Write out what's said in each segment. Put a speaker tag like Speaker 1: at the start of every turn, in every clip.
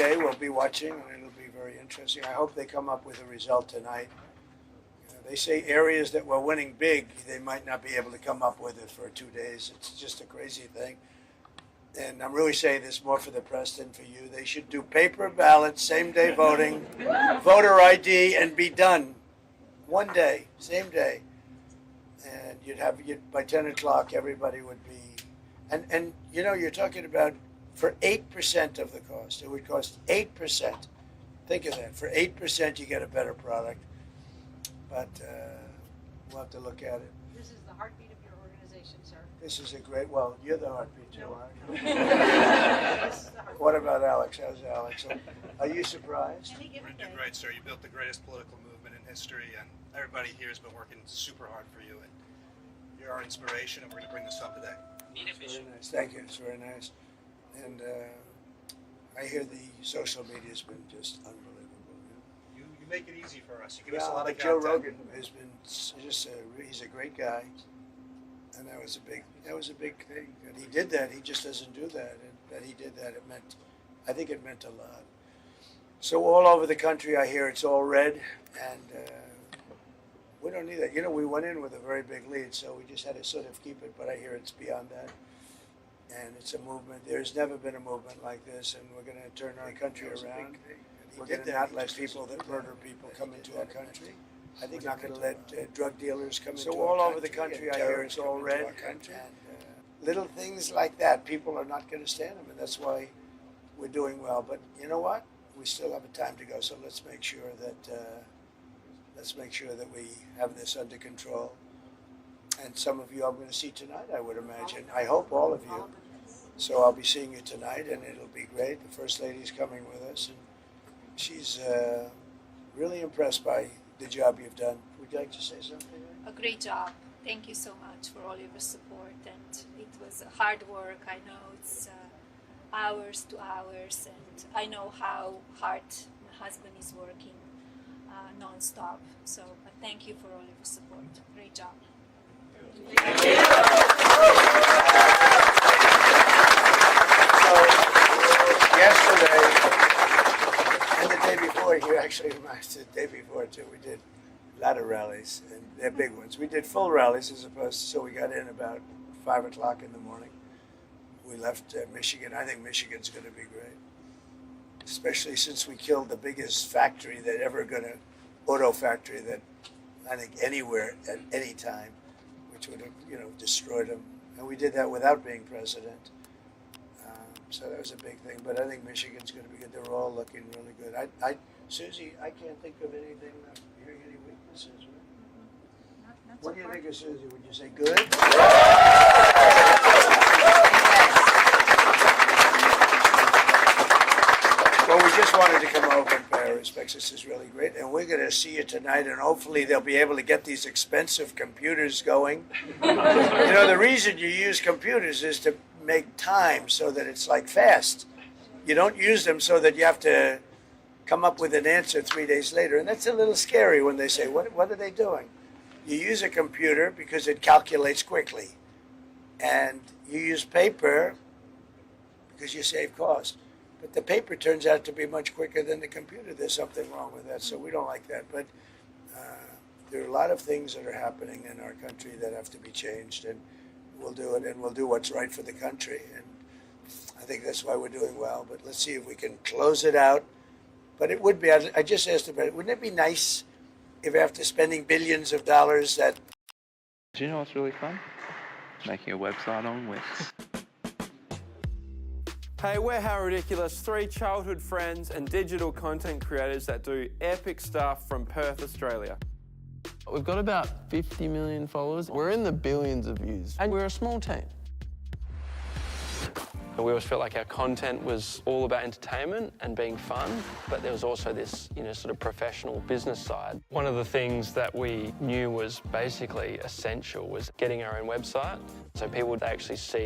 Speaker 1: day. We'll be watching, and it'll be very interesting. I hope they come up with a result tonight. They say areas that were winning big, they might not be able to come up with it for 2 days. It's just a crazy thing. And I'm really saying this more for the press than for you. They should do paper ballots, same-day voting, voter ID, and be done. One day, same day. And by 10 o'clock, everybody would be, and you know, you're talking about for 8% of the cost. It would cost 8%. Think of that. For 8%, you get a better product. But we'll have to look at it.
Speaker 2: This is the heartbeat of your organization, sir.
Speaker 1: This is a great, well, you're the heartbeat too, aren't you? What about Alex? How's Alex? Are you surprised?
Speaker 3: We're doing great, sir. You built the greatest political movement in history, and everybody here has been working super hard for you. And you're our inspiration, and we're going to bring this up today.
Speaker 1: Very nice. Thank you. It's very nice. And I hear the social media has been just unbelievable.
Speaker 3: You make it easy for us. You give us a lot of
Speaker 1: Joe
Speaker 3: content.
Speaker 1: Rogan has been just he's a great guy, and that was a big thing. And he did that. He just doesn't do that. And that he did that, I think it meant a lot. So all over the country, I hear it's all red, and we don't need that. You know, we went in with a very big lead, so we just had to sort of keep it. But I hear it's beyond that, and it's a movement. There's never been a movement like this, and we're going to turn our country around. We're going to not let people that murder people come into our country. I think we're not going to let drug dealers come into our country. So all over the country, I hear it's all red. And little things like that, people are not going to stand them, and that's why we're doing well. But you know what? We still have a time to go. So let's make sure that we have this under control. And some of you I'm going to see tonight, I would imagine. I hope all of you. So I'll be seeing you tonight, and it'll be great. The First Lady's coming with us, and she's really impressed by the job you've done. Would you like to say something?
Speaker 4: A great job. Thank you so much for all your support. And it was hard work. I know it's hours to hours, and I know how hard my husband is working non-stop. So thank you for all your support. Great job.
Speaker 1: Thank you. So yesterday, and the day before, you actually reminds the day before too, we did a lot of rallies, and they're big ones. We did full rallies as opposed to, so we got in about 5 o'clock in the morning. We left Michigan. I think Michigan's going to be great, especially since we killed the biggest factory that auto factory that I think anywhere at any time, which would have, destroyed them. And we did that without being president. So that was a big thing. But I think Michigan's going to be good. They're all looking really good. Susie, I can't think of anything, hearing any weaknesses, right? What do you think of Susie? Would you say good? Well, we just wanted to come over and pay our respects. This is really great. And we're going to see you tonight, and hopefully they'll be able to get these expensive computers going. The reason you use computers is to make time so that it's like fast. You don't use them so that you have to come up with an answer 3 days later. And that's a little scary when they say, what are they doing? You use a computer because it calculates quickly. And you use paper because you save cost. But the paper turns out to be much quicker than the computer. There's something wrong with that, so we don't like that. But there are a lot of things that are happening in our country that have to be changed, and we'll do it, and we'll do what's right for the country. And I think that's why we're doing well. But let's see if we can close it out. But it would be, I just asked about it, wouldn't it be nice if after spending billions of dollars that...
Speaker 5: Do you know what's really fun? Making a website on Wix.
Speaker 6: Hey, we're How Ridiculous, 3 childhood friends and digital content creators that do epic stuff from Perth, Australia.
Speaker 7: We've got about 50 million followers. We're in the billions of views, and we're a small team. We always felt like our content was all about entertainment and being fun, but there was also this, sort of professional business side. One of the things that we knew was basically essential was getting our own website, so people would actually see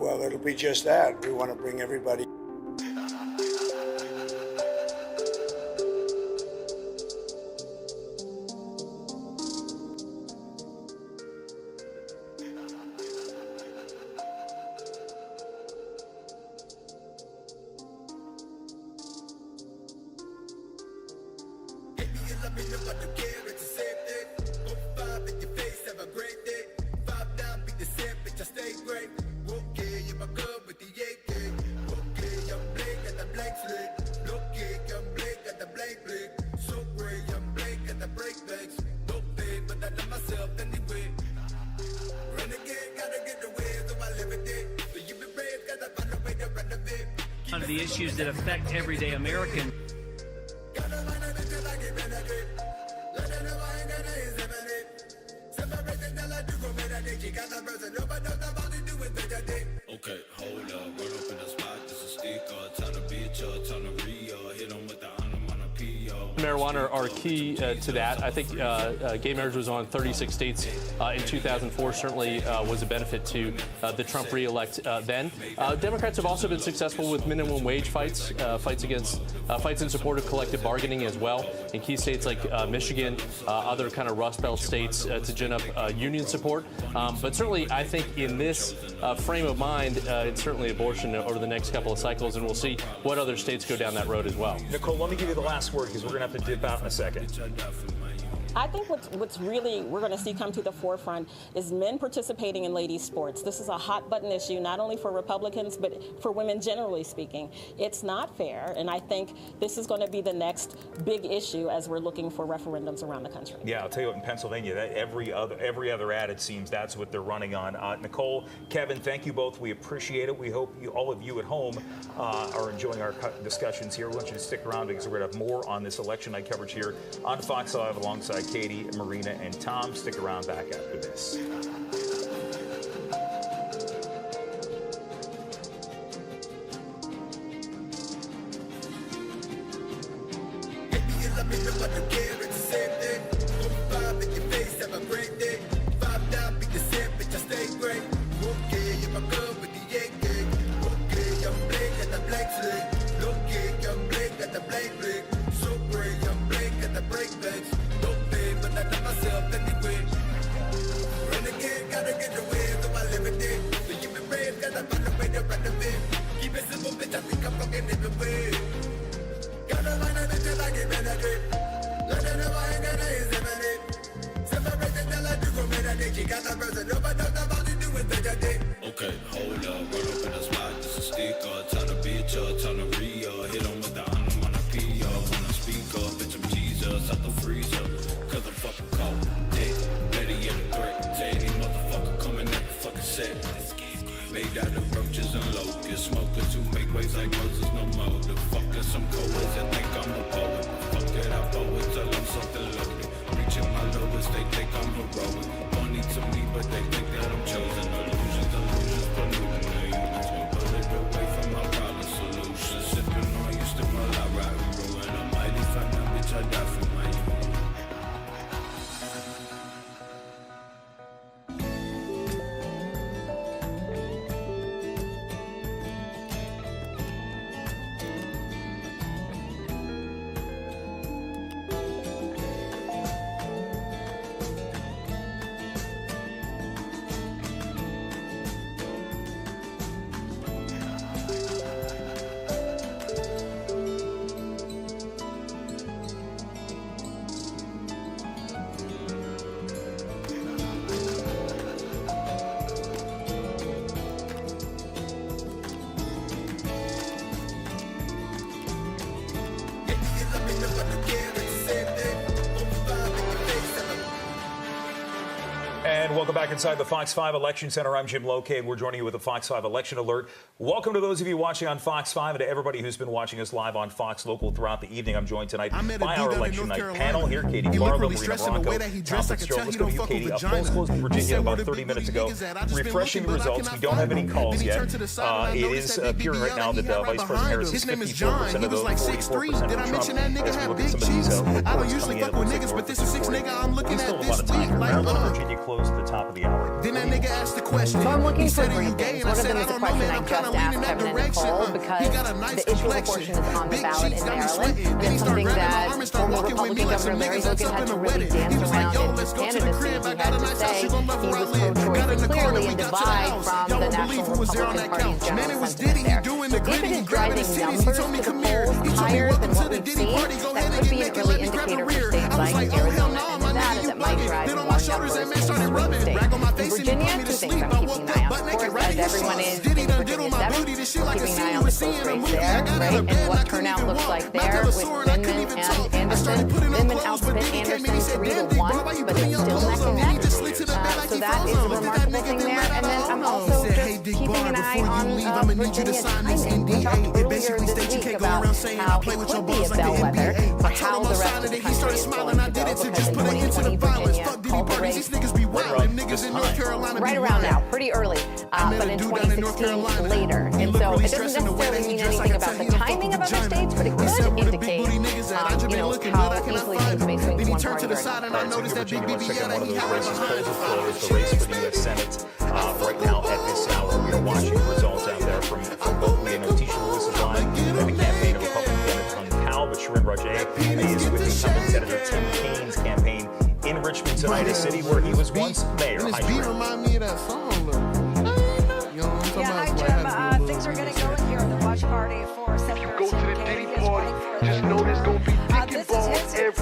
Speaker 1: Well, it'll be just that. We want to bring everybody.
Speaker 8: One of the issues that affect everyday Americans.
Speaker 9: Okay, hold up, run up in the spot, this is sticker, time to beat you, time to re-up, hit them with the
Speaker 10: marijuana are key to that. I think gay marriage was on 36 states in 2004, certainly was a benefit to the Trump re-elect then. Democrats have also been successful with minimum wage fights, fights in support of collective bargaining as well in key states like Michigan, other kind of Rust Belt states to gin up union support. But certainly, I think in this frame of mind, it's certainly abortion over the next couple of cycles, and we'll see what other states go down that road as well.
Speaker 11: Nicole, let me give you the last word because we're going to have to dip out in a second.
Speaker 12: I think what's really we're going to see come to the forefront is men participating in ladies' sports. This is a hot button issue, not only for Republicans, but for women generally speaking. It's not fair, and I think this is going to be the next big issue as we're looking for referendums around the country.
Speaker 11: Yeah, I'll tell you what, in Pennsylvania, that every other ad, it seems that's what they're running on. Nicole, Kevin, thank you both. We appreciate it. We hope all of you at home are enjoying our discussions here. We want you to stick around because we're going to have more on this election night coverage here on Fox 5 alongside Katie, Marina, and Tom. Stick around back after this.
Speaker 9: Okay, hold up, run up in the spot, this is sticker, time to beat you, time to re-up, hit them with the onomatopoeia, wanna speak up, bitch, I'm Jesus, out the freezer, cause I'm fucking cold, dick, Betty and the threat, to any motherfucker coming at the fucking set, made out of roaches and locusts, smokers who make waves like Moses, no more, the fuckers, some cowards that think I'm a poet, fuck it, I poet, tell them something loaded, reaching my lowest, they think I'm heroic, funny to me, but they think that I'm chosen, illusions, polluting the humans, we bullet away from my problem solutions, sipping on you, still while I ride and ruin, I'm mighty fine, now bitch, I die for my youth.
Speaker 11: And welcome back inside the Fox 5 Election Center. I'm Jim Lokay, and we're joining you with a Fox 5 Election Alert. Welcome to those of you watching on Fox 5 and to everybody who's been watching us live on Fox Local throughout the evening. I'm joined tonight by our election night panel here. Katie Barlow, Marina Bronco, Tom Fitzgerald. Let's go to you, Katie. Polls closed in Virginia about 30 minutes ago. Refreshing results. We don't have any calls yet. It is appearing right now that Vice President Harris is 54% of the vote, 44% of Trump. As we look at some of these reports coming in, it looks like North Dakota, we still have a lot of time. Maryland, Virginia, close at the top of the hour.
Speaker 13: Then that nigga asked the question.
Speaker 14: So I'm looking
Speaker 13: He
Speaker 14: for
Speaker 13: said, "Are you
Speaker 14: three
Speaker 13: gay?"
Speaker 14: things.
Speaker 13: And I
Speaker 14: One of
Speaker 13: said,
Speaker 14: them
Speaker 13: "I
Speaker 14: is a
Speaker 13: don't know,
Speaker 14: question
Speaker 13: man.
Speaker 14: I
Speaker 13: I'm
Speaker 14: just
Speaker 13: kind of leaning
Speaker 14: asked
Speaker 13: in that
Speaker 14: Kevin and
Speaker 13: direction.
Speaker 14: Nicole
Speaker 13: He
Speaker 14: because
Speaker 13: got a nice
Speaker 14: the issue of
Speaker 13: complexion.
Speaker 14: abortion is on the
Speaker 13: Big
Speaker 14: ballot
Speaker 13: cheeks
Speaker 14: in
Speaker 13: got me
Speaker 14: Maryland,
Speaker 13: sweating.
Speaker 14: and
Speaker 13: Then he
Speaker 14: it's
Speaker 13: started
Speaker 14: something
Speaker 13: grabbing my
Speaker 14: that
Speaker 13: arm and started
Speaker 14: former
Speaker 13: walking with me
Speaker 14: Republican
Speaker 13: like some
Speaker 14: Governor Mary
Speaker 13: niggas that's
Speaker 14: Hogan
Speaker 13: up
Speaker 14: had
Speaker 13: in
Speaker 14: to
Speaker 13: the
Speaker 14: really
Speaker 13: wedding.
Speaker 14: dance
Speaker 13: He was like,
Speaker 14: around
Speaker 13: "Yo,
Speaker 14: in
Speaker 13: let's
Speaker 14: his
Speaker 13: go to the
Speaker 14: candidacy.
Speaker 13: crib. I
Speaker 14: He
Speaker 13: got
Speaker 14: had
Speaker 13: a
Speaker 14: to
Speaker 13: nice
Speaker 14: say
Speaker 13: house. You gonna love
Speaker 14: he
Speaker 13: where I
Speaker 14: was
Speaker 13: live."
Speaker 14: pro-choice,
Speaker 13: Got in
Speaker 14: but
Speaker 13: the car,
Speaker 14: clearly
Speaker 13: then
Speaker 14: a
Speaker 13: we got to the
Speaker 14: divide
Speaker 13: house.
Speaker 14: from
Speaker 13: Y'all
Speaker 14: the
Speaker 13: won't believe
Speaker 14: National
Speaker 13: who was there on
Speaker 14: Republican
Speaker 13: that
Speaker 14: Party's
Speaker 13: couch. Man,
Speaker 14: general
Speaker 13: it was
Speaker 14: sentiment
Speaker 13: Diddy. He
Speaker 14: there.
Speaker 13: doing the
Speaker 14: If
Speaker 13: gritty.
Speaker 14: it
Speaker 13: He
Speaker 14: is
Speaker 13: grabbing
Speaker 14: driving
Speaker 13: his titties. He
Speaker 14: numbers
Speaker 13: told me,
Speaker 14: to the
Speaker 13: "Come here."
Speaker 14: polls
Speaker 13: He told me,
Speaker 14: higher
Speaker 13: "Welcome
Speaker 14: than
Speaker 13: to
Speaker 14: what
Speaker 13: the
Speaker 14: we've
Speaker 13: Diddy
Speaker 14: seen,
Speaker 13: party. Go
Speaker 14: that
Speaker 13: ahead and
Speaker 14: could
Speaker 13: get
Speaker 14: be an
Speaker 13: naked.
Speaker 14: early
Speaker 13: Let me grab the
Speaker 14: indicator for
Speaker 13: rear."
Speaker 14: states
Speaker 13: I was
Speaker 14: like
Speaker 13: like, "Oh, hell
Speaker 14: Arizona
Speaker 13: no,
Speaker 14: and
Speaker 13: my
Speaker 14: Nevada
Speaker 13: nigga, you
Speaker 14: that might
Speaker 13: bugging."
Speaker 14: drive
Speaker 13: Then on
Speaker 14: more
Speaker 13: my shoulders, that
Speaker 14: numbers
Speaker 13: man
Speaker 14: in
Speaker 13: started
Speaker 14: swing
Speaker 13: rubbing.
Speaker 14: states.
Speaker 13: Rag on my
Speaker 14: In
Speaker 13: face and he
Speaker 14: Virginia,
Speaker 13: put me to
Speaker 14: two things
Speaker 13: sleep.
Speaker 14: I'm
Speaker 13: I
Speaker 14: keeping
Speaker 13: woke
Speaker 14: an
Speaker 13: up
Speaker 14: eye on.
Speaker 13: butt
Speaker 14: Of
Speaker 13: naked,
Speaker 14: course,
Speaker 13: right
Speaker 14: as
Speaker 13: in his
Speaker 14: everyone
Speaker 13: shorts.
Speaker 14: is
Speaker 13: Diddy
Speaker 14: in
Speaker 13: done did on
Speaker 14: Virginia
Speaker 13: my
Speaker 14: 7,
Speaker 13: booty. This shit
Speaker 14: we're
Speaker 13: like a
Speaker 14: keeping an
Speaker 13: scene
Speaker 14: eye
Speaker 13: you
Speaker 14: on
Speaker 13: would
Speaker 14: the
Speaker 13: see
Speaker 14: close
Speaker 13: in a
Speaker 14: race
Speaker 13: movie. I
Speaker 14: there,
Speaker 13: got out
Speaker 14: right?
Speaker 13: of bed
Speaker 14: And
Speaker 13: and I
Speaker 14: what
Speaker 13: couldn't
Speaker 14: turnout
Speaker 13: even
Speaker 14: looks
Speaker 13: walk.
Speaker 14: like
Speaker 13: My
Speaker 14: there
Speaker 13: fella
Speaker 14: with
Speaker 13: sore and I couldn't
Speaker 14: Vindman
Speaker 13: even talk.
Speaker 14: and
Speaker 13: I started
Speaker 14: Anderson.
Speaker 13: putting on
Speaker 14: Vindman
Speaker 13: clothes, but
Speaker 14: outspit
Speaker 13: Diddy came in.
Speaker 14: Anderson
Speaker 13: He said, "Damn,
Speaker 14: 3-1,
Speaker 13: big bro, why you
Speaker 14: but
Speaker 13: putting
Speaker 14: it's
Speaker 13: your
Speaker 14: still
Speaker 13: clothes
Speaker 14: neck
Speaker 13: on?"
Speaker 14: and
Speaker 13: Then he
Speaker 14: neck.
Speaker 13: just slid to the bed like
Speaker 14: So
Speaker 13: he
Speaker 14: that
Speaker 13: froze
Speaker 14: is a
Speaker 13: on. Looked at that
Speaker 14: remarkable
Speaker 13: nigga,
Speaker 14: thing
Speaker 13: then
Speaker 14: there.
Speaker 13: let out
Speaker 14: And
Speaker 13: a
Speaker 14: then
Speaker 13: oh
Speaker 14: I'm
Speaker 13: no.
Speaker 14: also
Speaker 13: He said,
Speaker 14: just
Speaker 13: "Hey, Dick
Speaker 14: keeping
Speaker 13: Bar,
Speaker 14: an eye
Speaker 13: before you
Speaker 14: on
Speaker 13: leave, I'ma need you to
Speaker 14: Virginia
Speaker 13: sign this
Speaker 14: timing. We
Speaker 13: NDA.
Speaker 14: talked
Speaker 13: It
Speaker 14: earlier
Speaker 13: basically
Speaker 14: this
Speaker 13: states you
Speaker 14: week
Speaker 13: can't go
Speaker 14: about
Speaker 13: around saying I
Speaker 14: how
Speaker 13: play
Speaker 14: it
Speaker 13: with your
Speaker 14: could be
Speaker 13: balls
Speaker 14: a
Speaker 13: like the
Speaker 14: bellwether
Speaker 13: NBA.
Speaker 14: for
Speaker 13: I told
Speaker 14: how
Speaker 13: him
Speaker 14: the
Speaker 13: on
Speaker 14: rest of
Speaker 13: Saturday,
Speaker 14: the
Speaker 13: he
Speaker 14: country
Speaker 13: started
Speaker 14: is
Speaker 13: smiling.
Speaker 14: going
Speaker 13: I
Speaker 14: to
Speaker 13: did
Speaker 14: go,
Speaker 13: it to
Speaker 14: because
Speaker 13: just
Speaker 14: in
Speaker 13: put an end to the
Speaker 14: 2020
Speaker 13: violence.
Speaker 14: Virginia
Speaker 13: Fuck Diddy
Speaker 14: called the
Speaker 13: parties.
Speaker 14: race
Speaker 13: These niggas be wild. Them niggas in North Carolina be
Speaker 14: right around now,
Speaker 13: wild.
Speaker 14: pretty early,
Speaker 13: I met
Speaker 14: but
Speaker 13: a
Speaker 14: in
Speaker 13: dude down in North
Speaker 14: 2016
Speaker 13: Carolina.
Speaker 14: later.
Speaker 13: He
Speaker 14: And
Speaker 13: looked
Speaker 14: so
Speaker 13: really
Speaker 14: it doesn't
Speaker 13: stressed in the way that
Speaker 14: necessarily
Speaker 13: he
Speaker 14: mean
Speaker 13: dressed. I
Speaker 14: anything
Speaker 13: could
Speaker 14: about
Speaker 13: tell
Speaker 14: the
Speaker 13: he don't fuck
Speaker 14: timing
Speaker 13: with
Speaker 14: of other
Speaker 13: vagina.
Speaker 14: states, but it
Speaker 13: He
Speaker 14: could
Speaker 13: said, "Where the big
Speaker 14: indicate,
Speaker 13: booty niggas at? I just
Speaker 14: you
Speaker 13: been
Speaker 14: know,
Speaker 13: looking, but I
Speaker 14: how
Speaker 13: cannot
Speaker 14: easily
Speaker 13: find
Speaker 14: things may
Speaker 13: him."
Speaker 14: swing
Speaker 13: Then
Speaker 14: to
Speaker 13: he
Speaker 14: one
Speaker 13: turned
Speaker 14: party
Speaker 13: to the
Speaker 14: or
Speaker 13: side
Speaker 14: another.
Speaker 13: and I noticed that big
Speaker 11: Virginia,
Speaker 13: BB
Speaker 11: let's check out one of
Speaker 13: he
Speaker 11: those
Speaker 13: had right
Speaker 11: races.
Speaker 13: behind
Speaker 11: Polls
Speaker 13: him.
Speaker 11: have closed. The race for the U.S. Senate right now at this hour. We are watching the results out there from both. We know Tisha Lewis is on and the campaign of Republican Democrat Tony Powell, but Shirin Rajae is with incumbent Senator Tim Kaine's campaign in Richmond tonight, a city where he was once mayor.
Speaker 13: And
Speaker 11: Hi,
Speaker 13: this beat
Speaker 11: Shirin.
Speaker 13: remind me of that song, look. You know what I'm talking
Speaker 2: Yeah, hi
Speaker 13: about?
Speaker 2: Jim. Things are getting going here at the watch party for Senator Tim Kaine. He is running for
Speaker 1: Just know there's gonna be
Speaker 2: this is his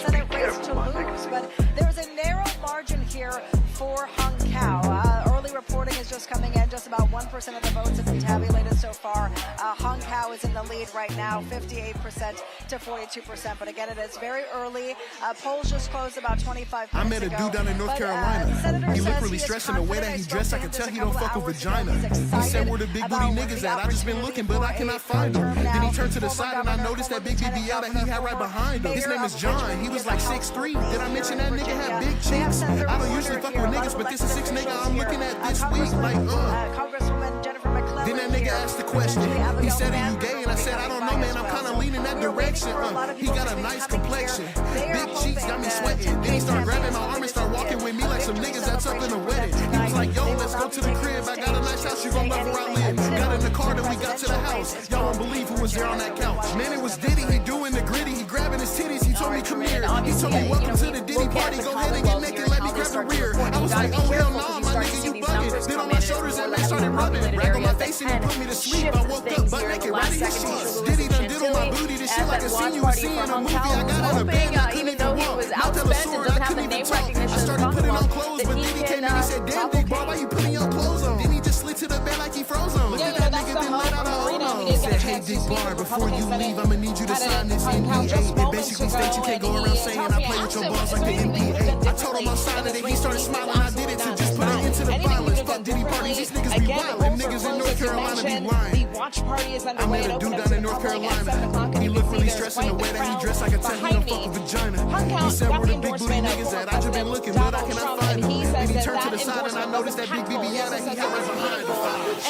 Speaker 2: Senate race to lose, but there's a narrow margin here for Hung Kao. Early reporting is just coming in. Just about 1% of the votes have been tabulated so far. Hung Kao is in the lead right now, 58% to 42%. But again, it is very early. Polls just closed about 25 minutes
Speaker 13: I met a
Speaker 2: ago.
Speaker 13: dude down in North
Speaker 2: But,
Speaker 13: Carolina.
Speaker 2: Senator
Speaker 13: He looked
Speaker 2: says
Speaker 13: really
Speaker 2: is
Speaker 13: stressed in the way that he
Speaker 2: confident.
Speaker 13: dressed. I could tell he don't fuck with vagina. He said, "Where the big booty niggas at? I just been looking, but I cannot find him." Then he turned to the side and I noticed that big BBL that he had right behind him. His name is John. He was like 6'3". Did I mention that nigga had big cheeks? I don't usually fuck with niggas, but this is 6 nigga I'm looking at this week. Like,
Speaker 2: Congresswoman Jennifer McClellan.
Speaker 13: Then that nigga asked the question. He said, "Are you gay?" And I said, "I don't know, man. I'm kind of leaning that direction." He got a nice complexion. Big cheeks got me sweating. Then he started grabbing my arm and started walking with me like some niggas that's up in the wedding. He was like, "Yo, let's go to the crib. I got a nice house. You gon' love where I live." Got in the car, then we got to the house. Y'all won't believe who was there on that couch. Man, it was Diddy. He doing the gritty. He grabbing his titties. He told me, "Come here." He told me, "Welcome to the Diddy party. Go ahead and get naked. Let me grab the rear." I was like, "Oh, hell no, my nigga, you bugging." Then on my shoulders, that man started rubbing. Rag on my face and he put me to sleep. I woke up butt naked, right in his sheets. Diddy done did on my booty. This shit like a scene you would see in a movie. I got out of bed, I couldn't even walk. My fella sore, I couldn't even talk. I started putting on clothes, but Diddy came in. He said, "Damn, big bro, why you putting your clothes on?" Then he just slid to the bed like he froze on. Look at that nigga, then let out a oh no. He said, "Hey, Dick Bar, before you leave, I'ma need you to sign this NDA. It basically states you can't go around saying I play with your balls like the NBA." I told him on Saturday, he started smiling. I did it to just put an end to the violence. Fuck Diddy parties, these niggas be wild. Them niggas in North Carolina be lying. I met a dude down in North Carolina. He looked really stressed in the way that he dressed. I could tell he don't fuck with vagina. He said, "Where the big booty niggas at? I just been looking, but I cannot find him." Then he turned to the side and I noticed that big BBL that he had right behind him.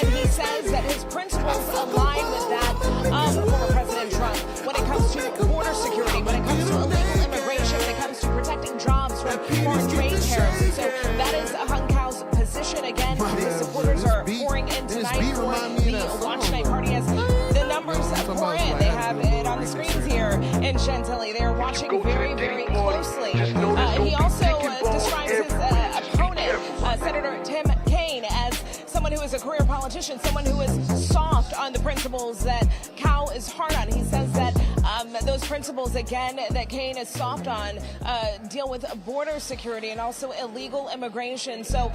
Speaker 15: And he says that his principles align with that of former President Trump when it comes to border security, when it comes to illegal immigration, when it comes to protecting jobs from foreign trade tariffs. And so that is Hung Kao's position. Again, his supporters are pouring in tonight for the Watch Night Party as the numbers pour in. They have it on the screens here in Chantilly. They are watching very, very closely. He also describes his opponent, Senator Tim Kaine, as someone who is a career politician, someone who is soft on the principles that Kao is hard on. He says that those principles, again, that Kaine is soft on, deal with border security and also illegal immigration. So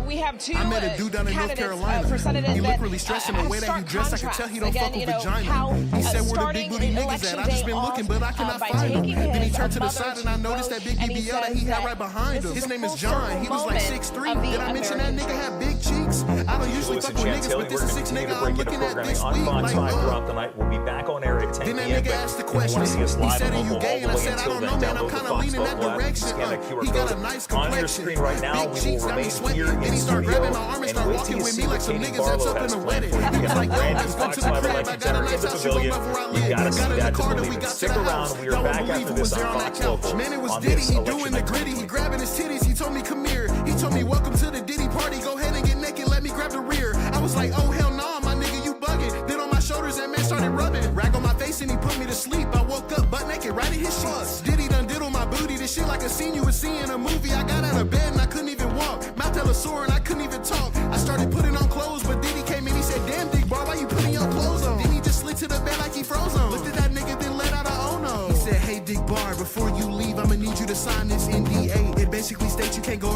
Speaker 15: we have two
Speaker 13: I met a dude down in North Carolina.
Speaker 15: for Senate
Speaker 13: he
Speaker 15: that
Speaker 13: looked really stressed in the way that he dressed. I could tell he don't fuck with vagina. He said, "Where the big booty niggas at? I just been looking, but I cannot find him." Then he turned to the side and I noticed that big BBL that he had right behind him. His name is John. He was like 6'3". Did I mention that nigga had big cheeks? I don't usually fuck with niggas, but this is 6 nigga I'm looking at this week.
Speaker 11: on Fox
Speaker 13: Like,
Speaker 11: 5 throughout the night. We'll be back on air at 10
Speaker 13: Then that
Speaker 11: p.m.
Speaker 13: nigga
Speaker 11: But
Speaker 13: asked asked the question. He said, are you gay? And I said, I don't know, man. I'm kind of leaning that direction. He got a nice complexion.
Speaker 11: On your screen right now,
Speaker 13: big
Speaker 11: we
Speaker 13: cheeks
Speaker 11: will
Speaker 13: got me
Speaker 11: remain
Speaker 13: sweating.
Speaker 11: here in
Speaker 13: Then he started
Speaker 11: studio,
Speaker 13: grabbing my arm and started
Speaker 11: wait till
Speaker 13: walking
Speaker 11: you
Speaker 13: with
Speaker 11: see
Speaker 13: me
Speaker 11: what
Speaker 13: like some
Speaker 11: Katie
Speaker 13: niggas that's
Speaker 11: Barlow
Speaker 13: up in
Speaker 11: has
Speaker 13: the
Speaker 11: planned
Speaker 13: wedding.
Speaker 11: for you.
Speaker 13: He was like, yo,
Speaker 11: Brand new
Speaker 13: let's go
Speaker 11: Fox
Speaker 13: to the
Speaker 11: 5
Speaker 13: crib. I
Speaker 11: Election
Speaker 13: got a
Speaker 11: Center in
Speaker 13: nice
Speaker 11: the
Speaker 13: house, you gon'
Speaker 11: pavilion.
Speaker 13: love where I
Speaker 11: You
Speaker 13: live.
Speaker 11: gotta see
Speaker 13: Got in the
Speaker 11: that to
Speaker 13: car, then
Speaker 11: believe
Speaker 13: we
Speaker 11: it.
Speaker 13: got to
Speaker 11: Stick
Speaker 13: the
Speaker 11: around.
Speaker 13: house.
Speaker 11: We are
Speaker 13: Y'all
Speaker 11: back
Speaker 13: won't
Speaker 11: after
Speaker 13: believe we
Speaker 11: this
Speaker 13: was
Speaker 11: on
Speaker 13: there on that
Speaker 11: Fox
Speaker 13: couch.
Speaker 11: Local
Speaker 13: Man, it was
Speaker 11: on
Speaker 13: Diddy.
Speaker 11: this
Speaker 13: He
Speaker 11: election
Speaker 13: doing the
Speaker 11: night.
Speaker 13: gritty. He grabbing his titties. He told me, come here. He told me, welcome to the Diddy party. Go ahead and get naked. Let me grab the rear. I was like, oh, hell no, my nigga, you bugging. Then on my shoulders, that man started rubbing. Rag on my face and he put me to sleep. I woke up butt naked right in his sheets. Diddy done diddle my booty. This shit like a scene you would see in a movie. I got out of bed and I couldn't even walk. Mouth hella sore and I couldn't even talk. I started putting on clothes, but Diddy came in. He said, damn, Dick Bar, why you putting your clothes on? Then he just slid to the bed like he froze on. Looked at that nigga, then let out a oh no. He said, hey, Dick Bar, before you leave, I'ma need you to sign this NDA. It basically states you can't go